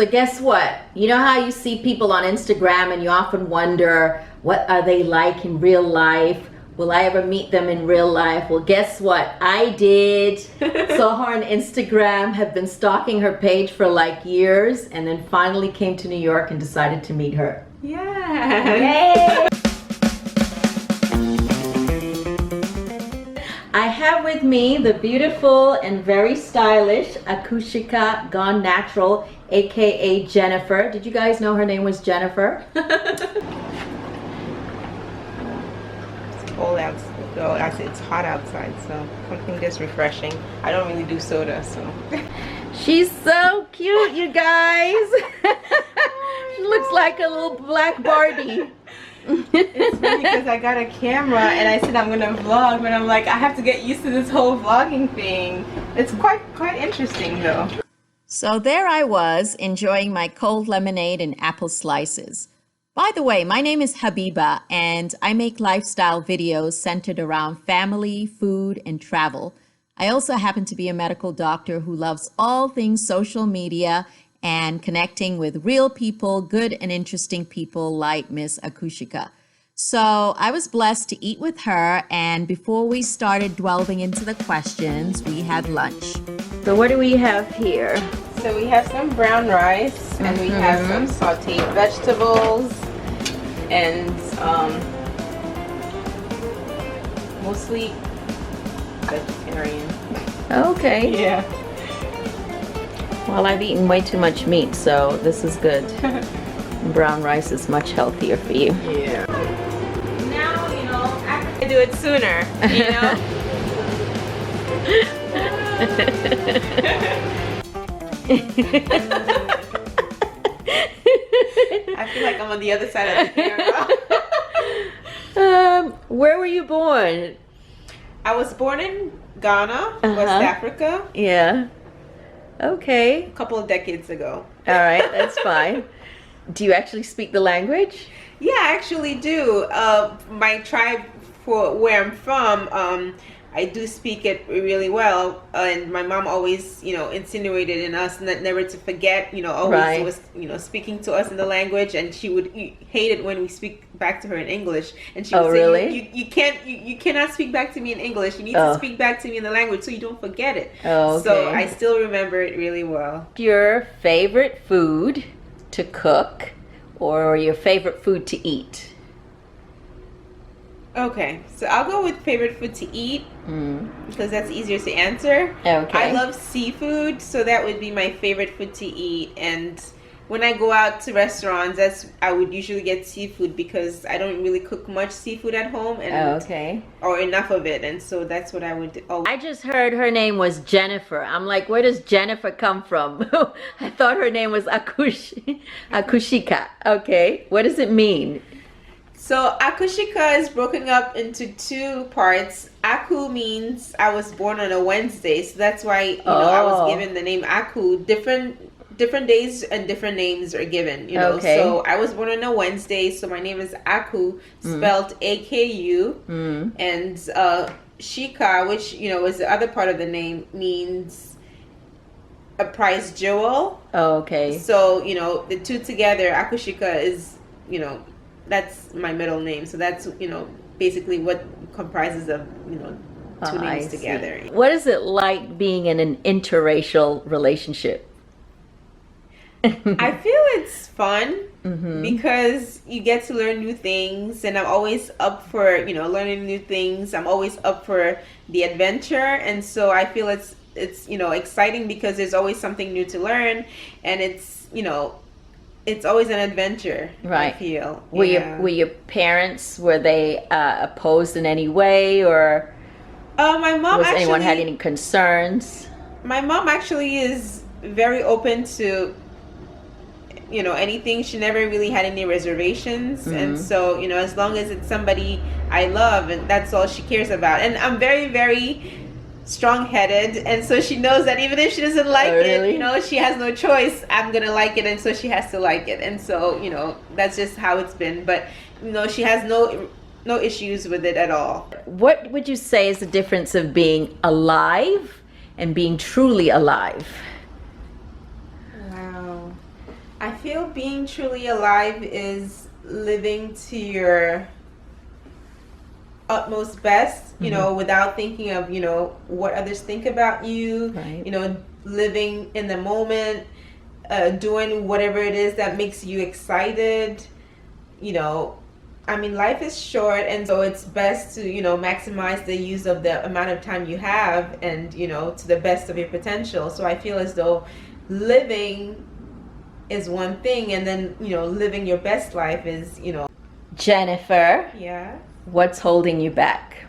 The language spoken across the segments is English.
So guess what? You know how you see people on Instagram and you often wonder, what are they like in real life? Will I ever meet them in real life? Well, guess what? I did. Saw her on Instagram, have been stalking her page for like years, and then finally came to New York and decided to meet her. Yeah. Yay! I have with me the beautiful and very stylish AkushikaGoneNatural, aka Jennifer. Did you guys know her name was Jennifer? Cold outside. Well, actually, it's hot outside, so something that's refreshing. I don't really do soda, so. She's so cute, you guys. She looks like a little black Barbie. It's funny because I got a camera and I said I'm gonna vlog, but I'm like, I have to get used to this whole vlogging thing. It's quite interesting though. So there I was, enjoying my cold lemonade and apple slices. By the way, my name is Habiba, and I make lifestyle videos centered around family, food, and travel. I also happen to be a medical doctor who loves all things social media and connecting with real people, good and interesting people like Ms Akushika. So I was blessed to eat with her, and before we started delving into the questions, we had lunch. So what do we have here? So we have some brown rice, and we have some sauteed vegetables, and mostly vegetarian. Okay. Yeah. Well, I've eaten way too much meat, so this is good. Brown rice is much healthier for you. Yeah. Now, you know, I could do it sooner, you know? I feel like I'm on the other side of the camera. Where were you born? I was born in Ghana, West Africa. Yeah. Okay. A couple of decades ago. All right, that's fine. Do you actually speak the language? Yeah, I actually do. My tribe, for where I'm from, I do speak it really well, and my mom always, you know, insinuated in us never to forget, you know, always was, you know, speaking to us in the language, and she would hate it when we speak back to her in English, and she would say, really? you cannot speak back to me in English. You need to speak back to me in the language so you don't forget it. Oh, okay. So I still remember it really well. Your favorite food to cook, or your favorite food to eat? Okay, so I'll go with favorite food to eat because that's easier to answer. Okay. I love seafood, so that would be my favorite food to eat. And when I go out to restaurants, I would usually get seafood because I don't really cook much seafood at home, and or enough of it, and so that's what I would do. Oh. I just heard her name was Jennifer. I'm like, where does Jennifer come from? I thought her name was Akushika. Okay, what does it mean? So Akushika is broken up into two parts. Aku means I was born on a Wednesday, so that's why you know I was given the name Aku. Different days and different names are given. You know, so I was born on a Wednesday, so my name is Aku, spelled A-K-U, and Shika, which you know is the other part of the name, means a prized jewel. Oh, okay. So you know the two together, Akushika is, you know, that's my middle name, so that's, you know, basically what comprises of, you know, two names together. What is it like being in an interracial relationship? I feel it's fun because you get to learn new things, and I'm always up for, you know, learning new things. I'm always up for the adventure, and so I feel it's you know, exciting because there's always something new to learn, and it's, you know, it's always an adventure. Right. I feel. Were your parents, were they opposed in any way, or my mom was actually, anyone had any concerns? My mom actually is very open to, you know, anything. She never really had any reservations, and so, you know, as long as it's somebody I love, and that's all she cares about. And I'm very, very strong-headed, and so she knows that even if she doesn't like it, you know, she has no choice. I'm gonna like it, and so she has to like it, and so, you know, that's just how it's been. But you know, she has no issues with it at all. What would you say is the difference of being alive and being truly alive? Wow. feel being truly alive is living to your utmost best, you know, without thinking of, you know, what others think about you, Right. you know, living in the moment, doing whatever it is that makes you excited, you know. I mean, life is short, and so it's best to, you know, maximize the use of the amount of time you have and, you know, to the best of your potential. So I feel as though living is one thing, and then, you know, living your best life is, you know. Jennifer, Yeah. what's holding you back?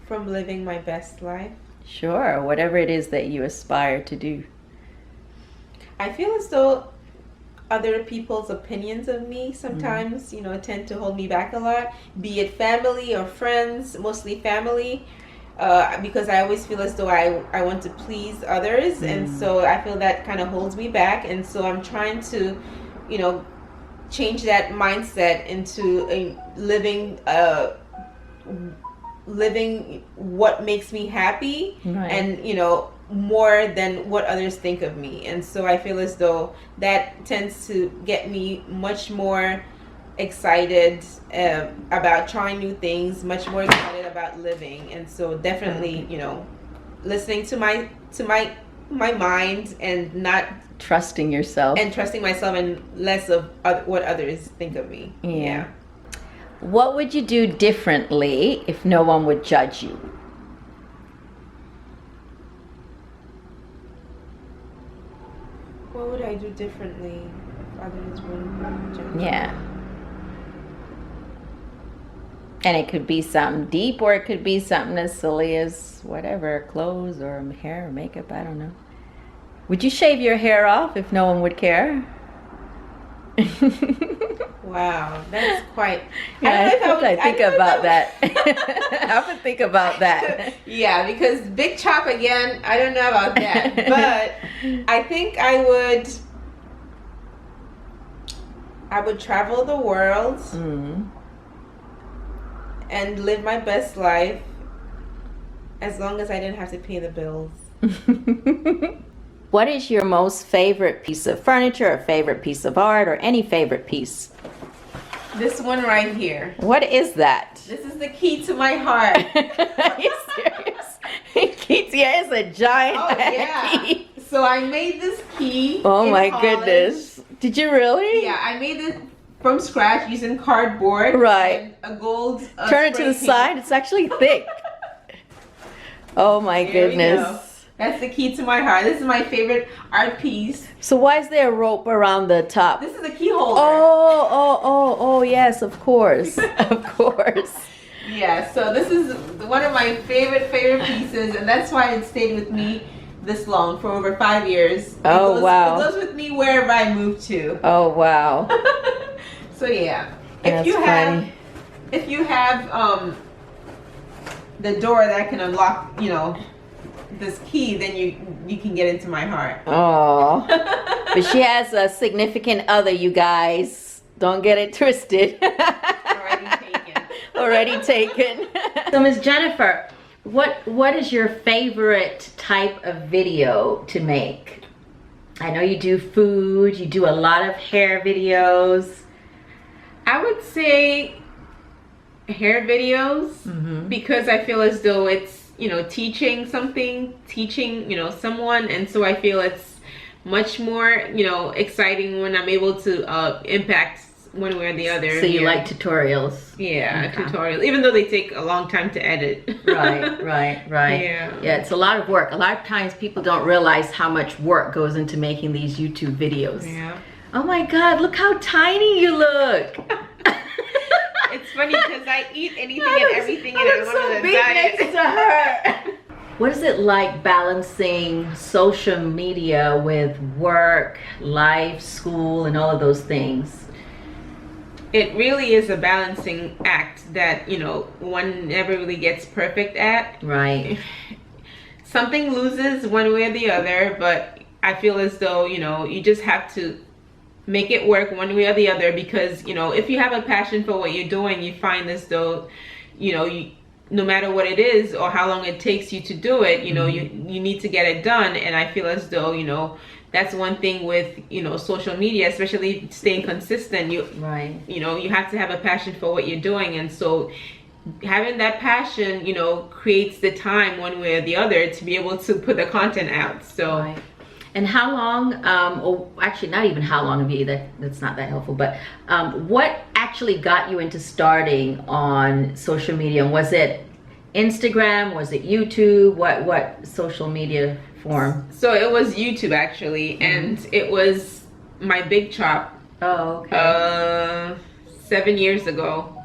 From living my best life. Sure, whatever it is that you aspire to do. I feel as though other people's opinions of me sometimes, you know, tend to hold me back a lot, be it family or friends, mostly family, because I always feel as though I want to please others, and so I feel that kind of holds me back, and so I'm trying to, you know, change that mindset into living what makes me happy, Right. and, you know, more than what others think of me. And so I feel as though that tends to get me much more excited about trying new things, much more excited about living. And so definitely, you know, listening to my mind and not Trusting yourself. and trusting myself, and less of what others think of me. Yeah. What would you do differently if no one would judge you? What would I do differently if others wouldn't judge me? Yeah. And it could be something deep, or it could be something as silly as whatever, clothes or hair or makeup, I don't know. Would you shave your hair off if no one would care? Wow, that's quite. Yeah, I don't know if I think don't know about if that. I have to think about that. Yeah, because big chop again, I don't know about that. But I think I would travel the world and live my best life, as long as I didn't have to pay the bills. What is your most favorite piece of furniture, or favorite piece of art, or any favorite piece? This one right here. What is that? This is the key to my heart. Are you serious? It's a giant Oh yeah. key. So I made this key. Oh in my college. goodness. Did you really? Yeah, I made it from scratch using cardboard. Right. And a gold. Turn it to spray the paint. side. It's actually thick. Oh my There we goodness. go. That's the key to my heart. This is my favorite art piece. So why is there a rope around the top? This is a key holder. Oh, yes, of course. Of course. Yeah, so this is one of my favorite pieces, and that's why it stayed with me this long, for over 5 years. Oh, wow. It goes with me wherever I move to. Oh, wow. So yeah, That's funny. if you have the door that can unlock, you know, this key, then you can get into my heart. Oh. But she has a significant other, you guys. Don't get it twisted. Already taken. Already taken. So Ms. Jennifer, what is your favorite type of video to make? I know you do food, you do a lot of hair videos. I would say hair videos, because I feel as though it's, you know, teaching, you know, someone, and so I feel it's much more, you know, exciting when I'm able to impact one way or the other. So you like tutorials? Yeah, Okay. tutorials, even though they take a long time to edit. Right. Yeah, it's a lot of work. A lot of times people don't realize how much work goes into making these YouTube videos. Yeah. Oh my God, look how tiny you look. It's funny because I eat anything and everything, and I look want so to big diet. next to her. What is it like balancing social media with work, life, school, and all of those things? It really is a balancing act that, you know, one never really gets perfect at. Right. Something loses one way or the other, but I feel as though, you know, you just have to make it work one way or the other, because, you know, if you have a passion for what you're doing, you find as though, you know, no matter what it is or how long it takes you to do it, you know, you need to get it done. And I feel as though, you know, that's one thing with, you know, social media, especially staying consistent. You know, you have to have a passion for what you're doing. And so having that passion, you know, creates the time one way or the other to be able to put the content out. So And how long, or actually not even how long of you, that's not that helpful, but what actually got you into starting on social media? And was it Instagram? Was it YouTube? What social media form? So it was YouTube actually, and it was my big chop. Oh, okay. 7 years ago.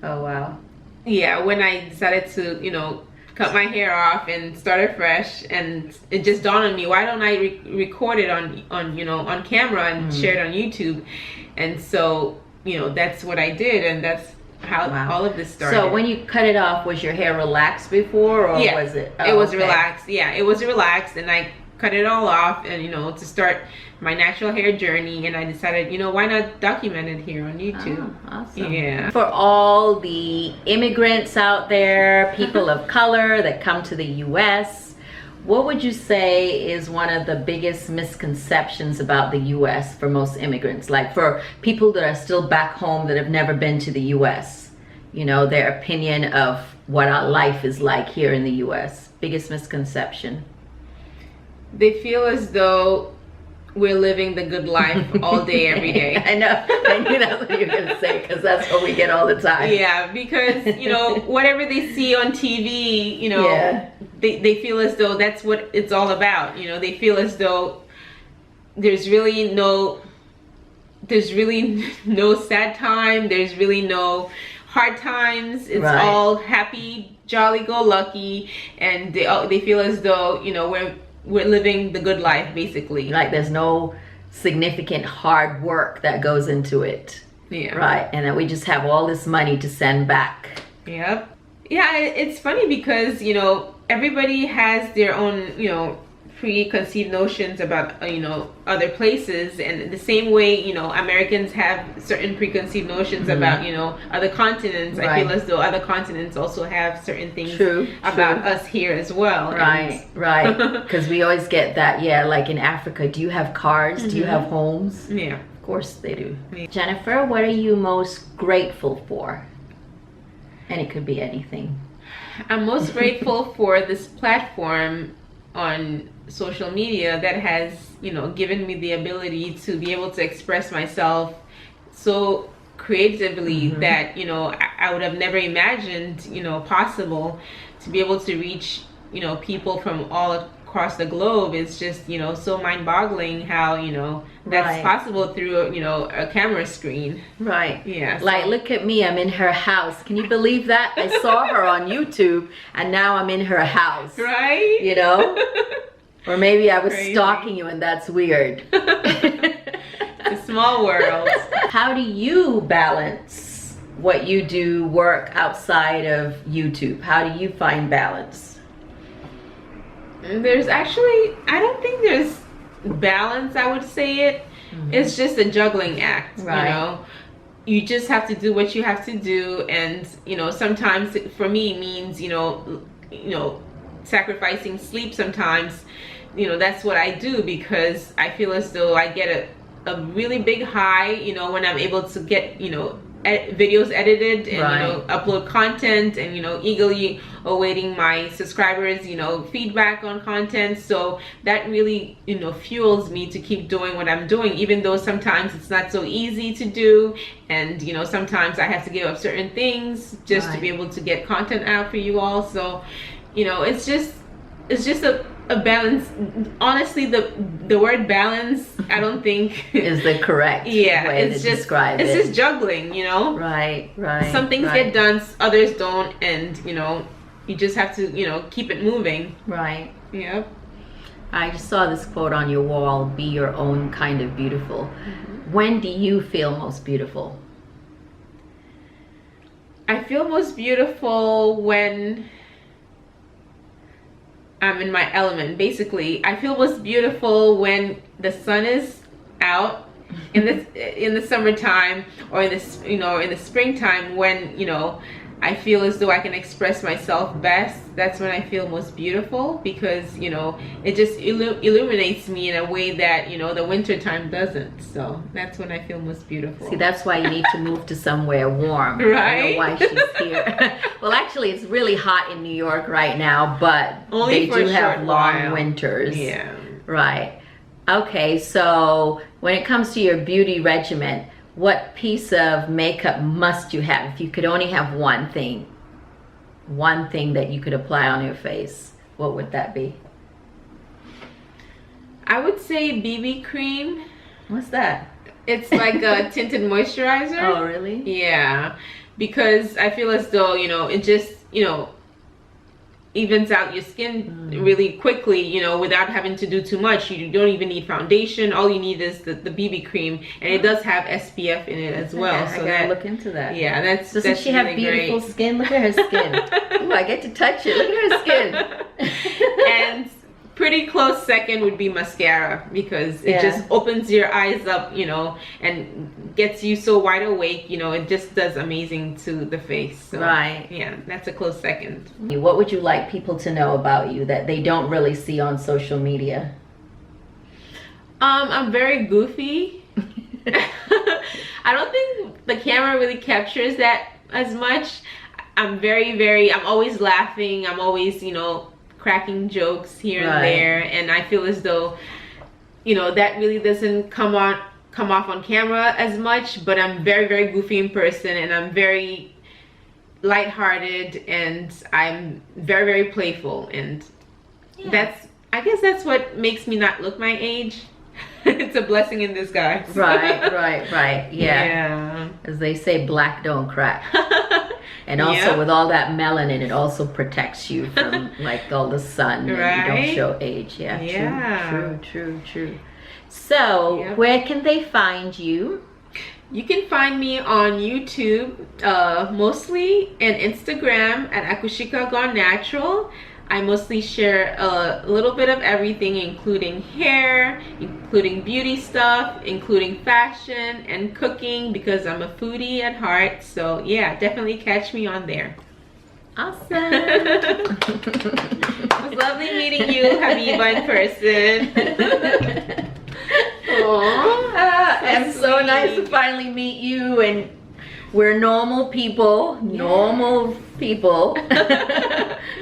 Oh, wow. Yeah, when I decided to, you know, cut my hair off and start fresh, and it just dawned on me, why don't I record it on you know, on camera and share it on YouTube? And so, you know, that's what I did, and that's how all of this started. So when you cut it off, was your hair relaxed before, or was it? Oh, it was relaxed. Yeah, it was relaxed, and I cut it all off, and you know, to start my natural hair journey. And I decided, you know, why not document it here on YouTube? Oh, awesome. Yeah. For all the immigrants out there, people of color that come to the US, what would you say is one of the biggest misconceptions about the US for most immigrants? Like for people that are still back home that have never been to the US, you know, their opinion of what our life is like here in the US. Biggest misconception. They feel as though we're living the good life all day, every day. I know. I knew that's what you were going to say, because that's what we get all the time. Yeah, because, you know, whatever they see on TV, you know, they feel as though that's what it's all about. You know, they feel as though there's really no sad time. There's really no hard times. It's all happy, jolly-go-lucky, and they feel as though, you know, we're living the good life, basically. Like there's no significant hard work that goes into it. Yeah. Right. And that we just have all this money to send back. Yep. Yeah, it's funny because, you know, everybody has their own, you know, preconceived notions about, you know, other places, and the same way, you know, Americans have certain preconceived notions about, you know, other continents. I feel as though other continents also have certain things about us here as well. Right, right. Because we always get that, like in Africa, do you have cars? Do you have homes? Yeah. Of course they do. Yeah. Jennifer, what are you most grateful for? And it could be anything. I'm most grateful for this platform on social media that has, you know, given me the ability to be able to express myself so creatively that, you know, I would have never imagined, you know, possible to be able to reach, you know, people from all across the globe. It's just, you know, so mind-boggling how, you know, that's possible through, you know, a camera screen. Right. Yeah. Like, look at me, I'm in her house. Can you believe that? I saw her on YouTube and now I'm in her house. Right? You know? Or maybe I was stalking you and that's weird. It's a small world. How do you balance what you do, work outside of YouTube? How do you find balance? There's actually, I don't think there's balance, I would say it. It's just a juggling act, you know? You just have to do what you have to do, and, you know, sometimes for me it means, you know, sacrificing sleep sometimes. You know, that's what I do, because I feel as though I get a really big high, you know, when I'm able to get, you know, videos edited and, you know, upload content, and, you know, eagerly awaiting my subscribers, you know, feedback on content. So that really, you know, fuels me to keep doing what I'm doing, even though sometimes it's not so easy to do. And, you know, sometimes I have to give up certain things just to be able to get content out for you all. So, you know, it's just a balance. Honestly, the word balance, I don't think is the correct way to describe it. It's just juggling, you know. Right. Some things get done, others don't, and, you know, you just have to, you know, keep it moving. Right. Yep. I just saw this quote on your wall: "Be your own kind of beautiful." When do you feel most beautiful? I feel most beautiful when I'm in my element. Basically, I feel most beautiful when the sun is out in the summertime, or in this, you know, in the springtime, when, you know, I feel as though I can express myself best, that's when I feel most beautiful, because you know, it just illuminates me in a way that, you know, the winter time doesn't. So that's when I feel most beautiful. See, that's why you need to move to somewhere warm. Right? I know why she's here. Well, actually, it's really hot in New York right now, but Only they for do a have short long while. winters. Yeah. Right. Okay, so when it comes to your beauty regimen, what piece of makeup must you have? If you could only have one thing that you could apply on your face, what would that be? I would say BB cream. What's that? It's like a tinted moisturizer. Oh, really? Yeah, because I feel as though, you know, it just, you know, evens out your skin really quickly, you know, without having to do too much. You don't even need foundation. All you need is the BB cream, and it does have SPF in it as well. Okay, so I gotta look into that. Yeah, Doesn't that's she have really beautiful great. skin? Look at her skin. Ooh, I get to touch it. Look at her skin. And pretty close second would be mascara, because it Yeah. just opens your eyes up, you know, and gets you so wide awake, you know. It just does amazing to the face. So, Right. yeah, that's a close second. What would you like people to know about you that they don't really see on social media? I'm very goofy. I don't think the camera really captures that as much. I'm I'm always laughing. I'm always, you know, cracking jokes here and there, and I feel as though, you know, that really doesn't come off on camera as much. But I'm very goofy in person, and I'm very lighthearted, and I'm very playful, and I guess that's what makes me not look my age. It's a blessing in disguise. Right. Yeah. As they say, black don't crack. And also with all that melanin, it also protects you from like all the sun. And you don't show age. Yeah. True. So where can they find you? You can find me on YouTube, mostly, and Instagram at AkushikaGoneNatural. I mostly share a little bit of everything, including hair, including beauty stuff, including fashion and cooking, because I'm a foodie at heart. So yeah, definitely catch me on there. Awesome. It was lovely meeting you, Habiba, in person. Aww, It's so nice to finally meet you, and we're normal people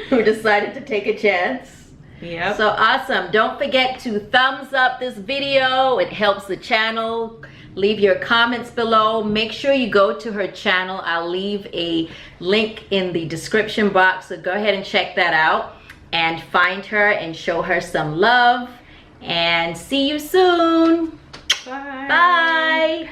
who decided to take a chance. Yep. So awesome. Don't forget to thumbs up this video. It helps the channel. Leave your comments below. Make sure you go to her channel. I'll leave a link in the description box, so go ahead and check that out and find her and show her some love. And see you soon. Bye. Bye.